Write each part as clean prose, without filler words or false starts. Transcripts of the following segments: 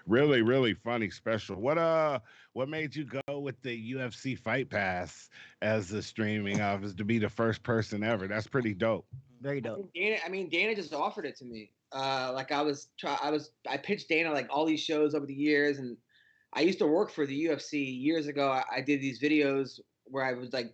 Really, really funny special. What made you go with the UFC Fight Pass as the streaming office to be the first person ever? That's pretty dope. Very dope. Dana just offered it to me. Like I pitched Dana like all these shows over the years, and I used to work for the UFC years ago. I did these videos where I would like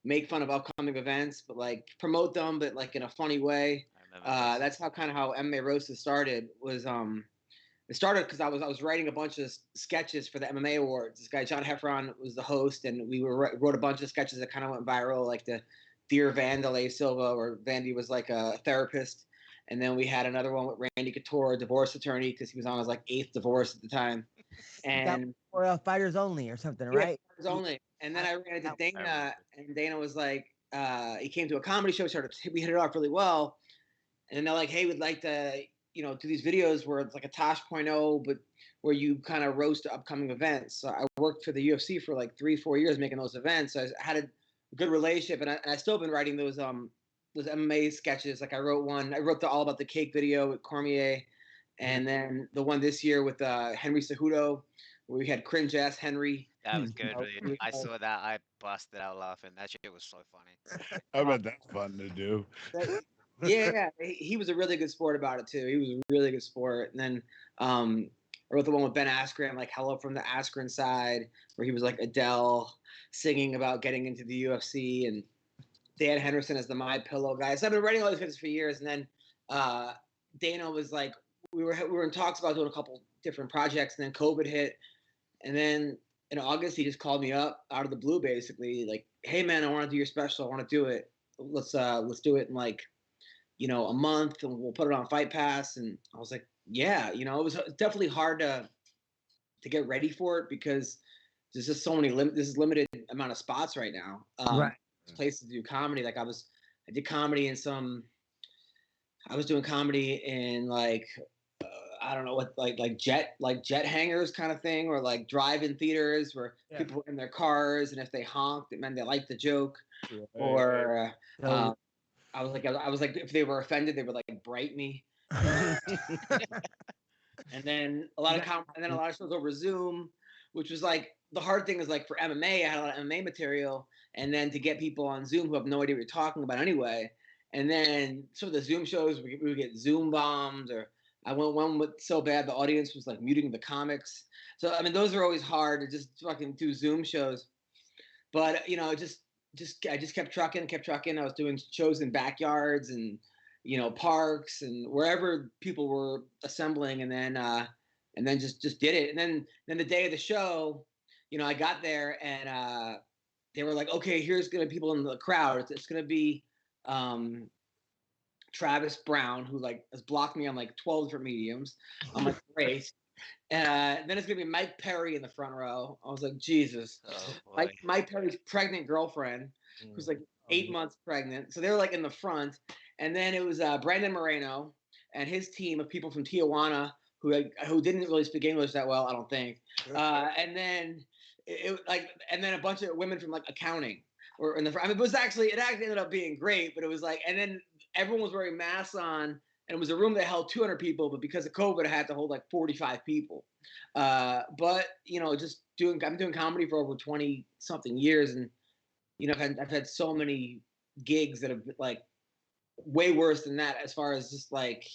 make fun of upcoming events, but like promote them, but like in a funny way. That's how MMA Roasted started. It started because I was writing a bunch of sketches for the MMA awards. This guy John Heffron was the host, and we wrote a bunch of sketches that kind of went viral, like the Dear Vandalay Silva, where Vandy was like a therapist. And then we had another one with Randy Couture, divorce attorney, because he was on his like 8th divorce at the time. And or Fighters Only or something, right? Fighters Only. And then I ran into Dana, and Dana was like, he came to a comedy show, we hit it off really well. And they're like, hey, we'd like to, do these videos where it's like a Tosh.0, but where you kind of roast upcoming events. So I worked for the UFC for like 3-4 years making those events. So I had a good relationship, and I still been writing those MMA sketches. Like I wrote the All About the Cake video with Cormier, and then the one this year with Henry Cejudo, where we had cringe ass Henry. That was good, dude. I saw that. I busted out laughing. That shit was so funny. I bet that's fun to do. Yeah, he was a really good sport about it too. He was a really good sport. And then I wrote the one with Ben Askren, like Hello from the Askren Side, where he was like Adele singing about getting into the UFC, and Dan Henderson as the My Pillow guy. So I've been writing all these videos for years, and then Dana was like, we were in talks about doing a couple different projects, and then COVID hit, and then in August he just called me up out of the blue, basically like, hey man, I want to do your special. I want to do it. Let's do it in like a month, and we'll put it on Fight Pass. And I was like, yeah, it was definitely hard to get ready for it because there's just so many this is limited amount of spots right now. Right. Places to do comedy. Like I did comedy in I was doing comedy in like I don't know what like jet hangars kind of thing, or like drive-in theaters where people were in their cars, and if they honked, it meant they liked the joke. Right. Or I was like if they were offended, they would like bright me. And then a lot of shows over Zoom, which was like the hard thing is like for MMA, I had a lot of MMA material, and then to get people on Zoom who have no idea what you're talking about anyway. And then some of the Zoom shows, we would get Zoom bombs, or I went one with so bad the audience was like muting the comics. So I mean, those are always hard to just fucking do Zoom shows. But I just kept trucking. I was doing shows in backyards and parks and wherever people were assembling, and then just did it. And then the day of the show, I got there, and they were like, okay, here's gonna be people in the crowd. It's gonna be Travis Brown, who like has blocked me on like 12 different mediums. I'm like, great. Then it's gonna be Mike Perry in the front row. I was like, Jesus. Mike Perry's pregnant girlfriend, who's like 8 months pregnant. So they were like in the front. And then it was Brandon Moreno and his team of people from Tijuana who didn't really speak English that well, I don't think. And then and then a bunch of women from like accounting were in the front. I mean, it actually ended up being great, but it was like, and then everyone was wearing masks on, and it was a room that held 200 people, but because of COVID, I had to hold like 45 people. But I'm doing comedy for over 20 something years, and I've had so many gigs that have like way worse than that, as far as just like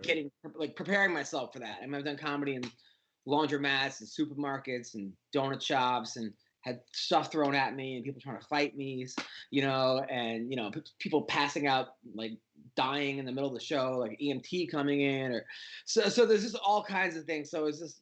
getting like preparing myself for that. I mean, I've done comedy in laundromats and supermarkets and donut shops, and had stuff thrown at me and people trying to fight me, and people passing out, like dying in the middle of the show, like EMT coming in, or so there's just all kinds of things. So it's just